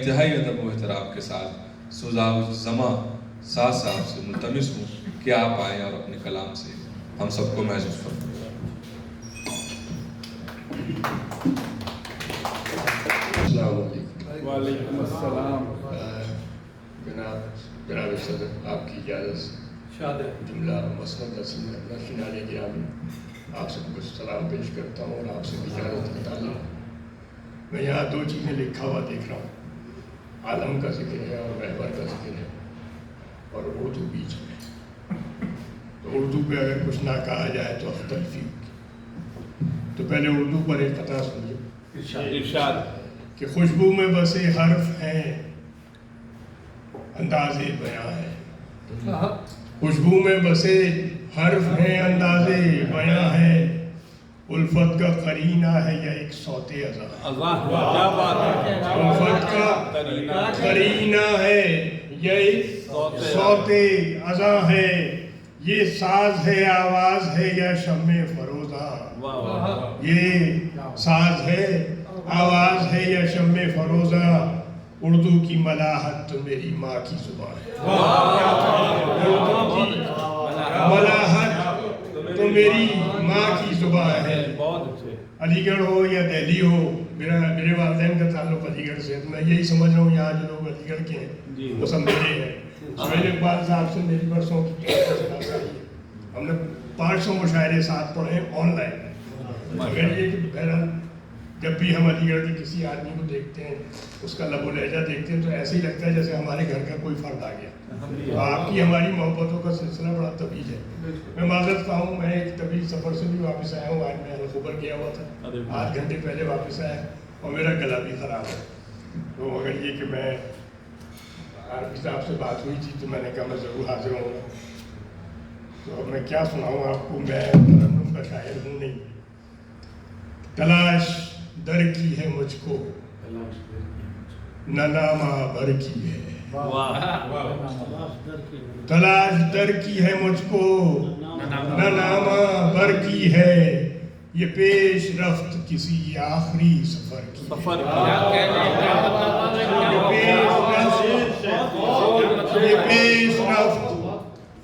انتہائی ادب و احترام کے ساتھ سوزاو زماں سعد صاحب سے ملتمس ہوں کہ آپ آئیں اور اپنے کلام سے ہم سب کو محظوظ فرمائیں۔ السلام علیکم۔ وعلیکم السلام۔ جناب صدر، آپ کی اجازت سے جملہ مسند نشنال گرامی آپ سب کو سلام پیش کرتا ہوں اور آپ سے اجازت کی تعلیم۔ میں یہاں دو چیزیں لکھا ہوا دیکھ رہا ہوں، عالم کا ذکر ہے اور رہبر کا ذکر ہے، اور اردو بیچ میں۔ تو اردو پہ اگر کچھ نہ کہا جائے تو اختلفی ہوگی۔ تو پہلے اردو پر ایک قطعہ سنیے۔ ارشاد کہ خوشبو میں بسے حرف ہیں انداز بیاں ہے، خوشبو میں بسے حرف ہیں انداز بیاں ہے، الفت کا قرینہ ہے یا ایک صوت اذاں، الفت کا قرینہ ہے یا ایک صوت اذاں ہے، یہ ساز ہے آواز ہے یا شمع فروزاں، یہ ساز ہے آواز ہے یا شمع فروزاں، اردو کی ملاحت تو میری ماں کی زبان ہے، اردو کی ملاحت تو میری ماں کی زبان ہے۔ علی گڑھ ہو یا دہلی ہو، میرے والدین کا تعلق علی گڑھ سے، تو میں یہی سمجھ رہا ہوں یہاں جو لوگ علی گڑھ کے ہیں وہ سب میرے ہیں۔ سہیل اقبال صاحب سے میری برسوں کی ہم نے 500 مشاعرے ساتھ پڑھے ہیں آن لائن۔ مگر یہ کہ بہرحال جب بھی ہم علی گڑھ کے کسی آدمی کو دیکھتے ہیں، اس کا لب و لہجہ دیکھتے ہیں، تو ایسے ہی لگتا ہے جیسے ہمارے گھر کا کوئی فرد آ گیا۔ تو آپ کی ہماری محبتوں کا سلسلہ بڑا طویل ہے۔ میں معذرت خواہ ہوں، میں ایک طویل سفر سے بھی واپس آیا ہوں، آج میں الخبر گیا ہوا تھا، 8 گھنٹے پہلے واپس آیا اور میرا گلا بھی خراب ہے۔ تو مگر یہ کہ میں عارفی صاحب سے بات ہوئی تھی تو میں نے کہا میں ضرور حاضر ہوں گا۔ تو اب میں کیا سناؤں آپ کو، میں ترنم کا شاعر ہوں نہیں۔ تلاش در کی ہے مجھ کو نہ نامہ بر کی ہے، تلاش در کی ہے مجھ کو نہ نامہ بر کی ہے، یہ پیش رفت کسی آخری سفر کی یہ پیش رفت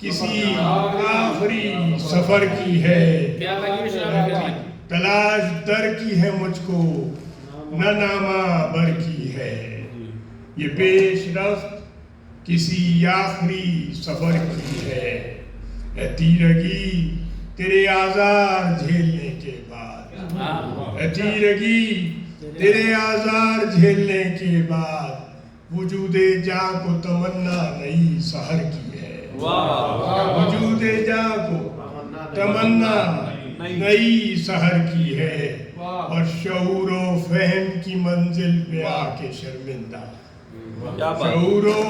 کسی آخری سفر کی ہے، تلاش در کی ہے مجھ کو نہ نامہ بر کی ہے، یہ پیش رفت کسی آخری سفر کی ہے، اے تیرگی تیرے آزار جھیلنے کے بعد، اے تیرگی تیرے آزار جھیلنے کے بعد، وجود جاں کو تمنا نئی سحر کی ہے، وجود جاں کو تمنا نئی سحر کی ہے، اور شعور و فہم کی منزل پہ آ کے شرمندہ، شعور و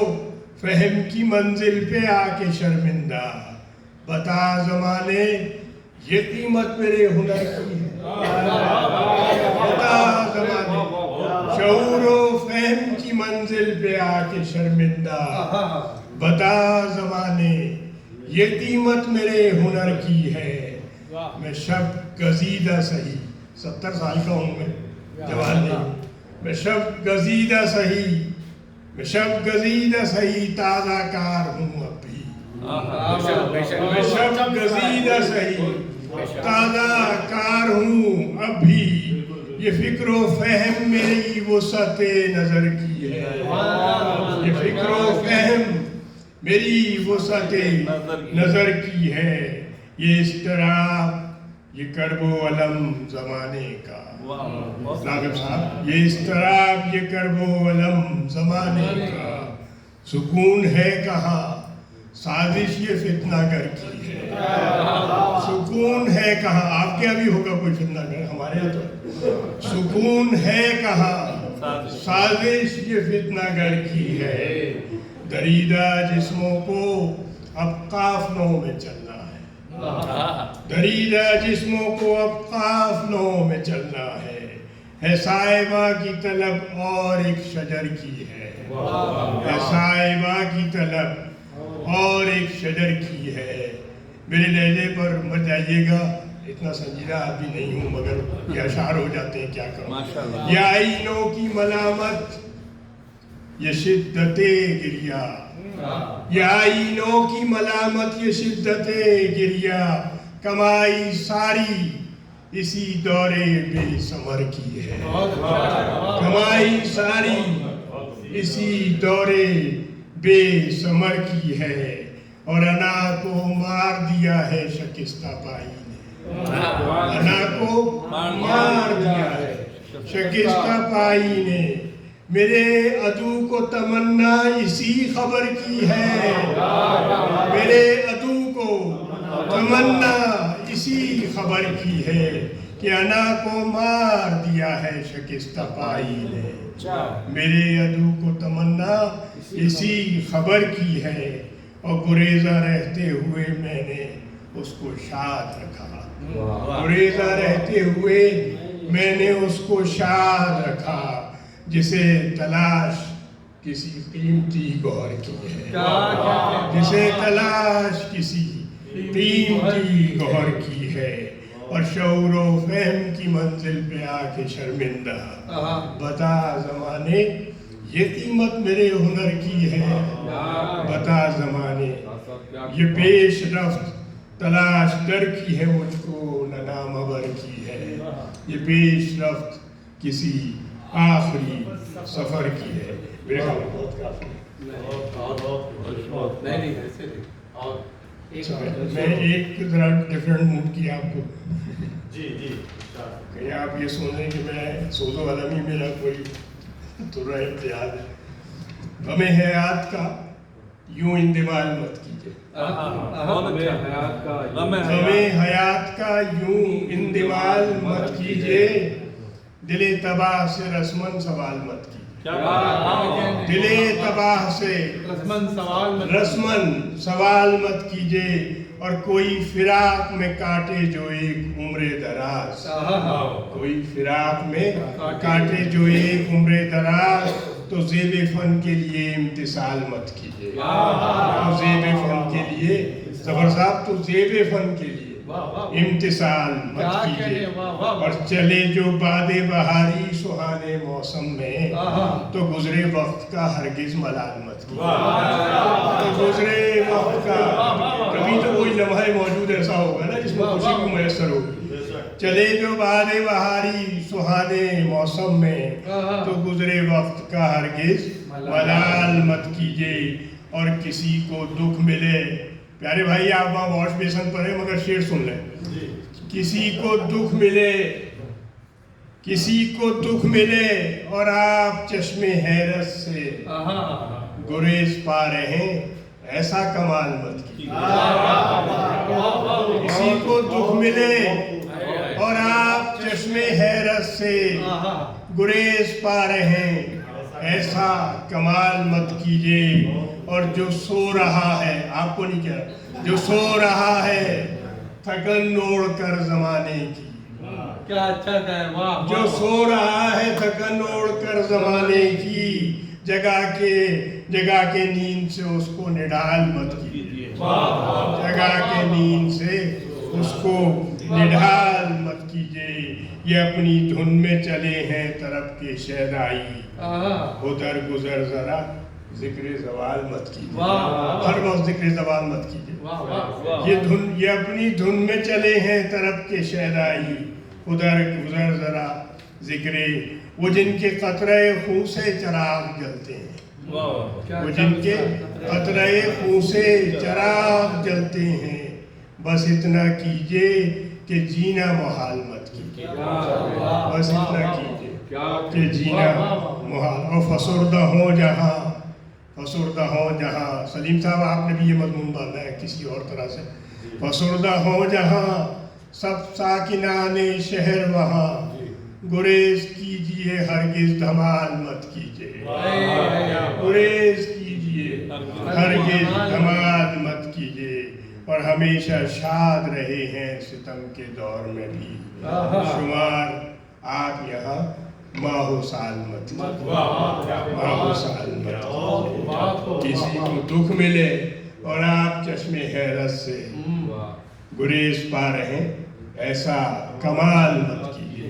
فہم کی منزل پہ آ کے شرمندہ، بتا زمانے یہ قیمت میرے ہنر کی ہے، بتا زمانے شعور و فہم کی منزل پہ آ کے شرمندہ، بتا زمانے یہ قیمت میرے ہنر کی ہے، میں شب گزیدہ سہی، 70 سال کا ہوں میں، جوان نہیں، میں شب گزیدہ سہی، میں شب گزیدہ سہی تازہ کار ہوں اب بھی، میں شب گزیدہ سہی تازہ کار ہوں اب بھی، یہ فکر و فہم میری وسعت نظر کی ہے، یہ فکر و فہم میری وسعت نظر کی ہے، یہ اضطراب یہ کرب و علم زمانے کا، راغب صاحب یہ اضطراب یہ کرب و علم زمانے کا، سکون ہے کہاں سازش یہ فتنہ گر کی ہے، سکون ہے کہاں، آپ کے ابھی ہوگا کوئی فتنہ گر، ہمارے یہاں تو سکون ہے کہاں سازش یہ فتنہ گر کی ہے، دریدہ جسموں کو اب قافلوں میں چلنا ہے، دریدہ جسموں کو اب قافلوں میں چلنا ہے صاحبہ کی طلب اور ایک شجر کی ہے صاحبہ کی طلب اور ایک شجر کی ہے، میرے لہجے پر مت جائیے گا، اتنا سنجیدہ آدمی نہیں ہوں، مگر یہ اشعار ہو جاتے ہیں، کیا کروں، یہ آئینوں کی ملامت یہ شدت گریہ، یہ آئینوں کی ملامت، یہ شدت گریہ، کمائی ساری اسی دورے بے ثمر کی ہے، کمائی ساری اسی دورے بے ثمر کی ہے، اور انا کو مار دیا ہے شکستہ پائی نے، انا کو مار دیا ہے شکستہ پائی نے، میرے عدو کو تمنا اسی خبر کی ہے، میرے عدو کو تمنا اسی خبر کی ہے کہ انا کو مار دیا ہے شکستہ پائی نے، میرے عدو کو تمنا اسی خبر کی ہے، اور گریزہ رہتے ہوئے میں نے اس کو شاد رکھا، گریزہ رہتے ہوئے میں نے اس کو شاد رکھا، جسے تلاش کسی قیمتی گوہر کی ہے، جسے تلاش کسی قیمتی گوہر کی ہے، اور شعور و فہم کی منزل پہ آ کے شرمندہ بتا زمانے یہ قیمت میرے ہنر کی ہے، بتا زمانے یہ پیش رفت تلاش در کی ہے، مجھ کو نہ نامور کی ہے، یہ پیش رفت کسی آخری سفر کی ہے۔ میرے خیال میں بہت کافی ہے۔ میں ایک ذرا ڈیفرنٹ موڈ کی آپ کو کہ آپ یہ سوچیں کہ میں سوز و علم ہی میرا کوئی ترہ امتیاز ہے۔ غم حیات کا یوں اندمال مت کیجیے، غم حیات کا یوں اندمال مت کیجیے، دل تباہ سے رسمن سوال مت کیجیے، دل تباہ سے رسمن سوال مت کیجیے، اور کوئی فراق میں کاٹے جو ایک عمر دراز، کوئی فراق میں کاٹے جو ایک عمر دراز، تو زیب فن کے لیے امتثال مت کیجیے، تو زیب فن کے لیے ظفر صاحب، تو زیب فن کے لیے امتثال مت کیجیے، اور چلے جو باد بہاری سہانے موسم میں، تو گزرے وقت کا ہرگز ملال مت کیجیے، تو گزرے وقت کا کبھی تو کوئی لمحہ موجود ایسا ہوگا نا جس میں خوشی کو میسر ہوگی، چلے جو باد بہاری سہانے موسم میں، تو گزرے وقت کا ہرگز ملال مت کیجیے، اور کسی کو دکھ ملے، پیارے بھائی آپ وہاں واش بیسن پر ہیں مگر شعر سن لیں، کسی کو دکھ ملے، کسی کو دکھ ملے، اور آپ چشم حیرت سے گریز پا رہے، ایسا کمال مت کیجیے، کسی کو دکھ ملے اور آپ چشم حیرت سے گریز پا رہے، ایسا کمال مت کیجیے، اور جو سو رہا ہے، آپ کو نہیں کہہ رہا، جو سو رہا ہے تھکن اوڑھ کر زمانے کی، کیا اچھا ہے، جو سو رہا ہے تھکن اوڑھ کر زمانے کی، جگا کے نیند سے اس کو نڈھال مت کیجیے، جگا کے نیند سے اس کو نڈھال مت کیجیے، یہ اپنی دھن میں چلے ہیں طرف کے شہدائی، ادھر گزر ذرا ذکر زوال مت کیجیے، ہر وقت ذکر زوال مت کیجیے، یہ اپنی دھن میں چلے ہیں طرف کے شہدائی، ادھر گزر ذرا ذکر، وہ جن کے قطرے خون سے چراغ جلتے ہیں، وہ جن کے قطرے خون سے چراغ جلتے ہیں، بس اتنا کیجئے کہ جینا محال مت کیجئے، بس اتنا کیجئے کہ جینا محال، اور فسردہ ہوں جہاں، سلیم صاحب آپ نے بھی یہ مضمون باندھا ہے کسی اور طرح سے، فسردہ ہوں جہاں سب ساکنان شہر وہاں، گریز کیجئے ہرگز دھمال مت کیجئے، گریز کیجئے ہرگز دھمال مت کیجئے، اور ہمیشہ شاد رہے ہیں ستم کے دور میں بھی، شمار آپ یہاں ماہ و سال مت کیجئے، ماہ و سال مت کیجئے، کسی کو دکھ ملے اور آپ چشم حیرت سے گریز پا رہے، ایسا کمال مت کیجئے،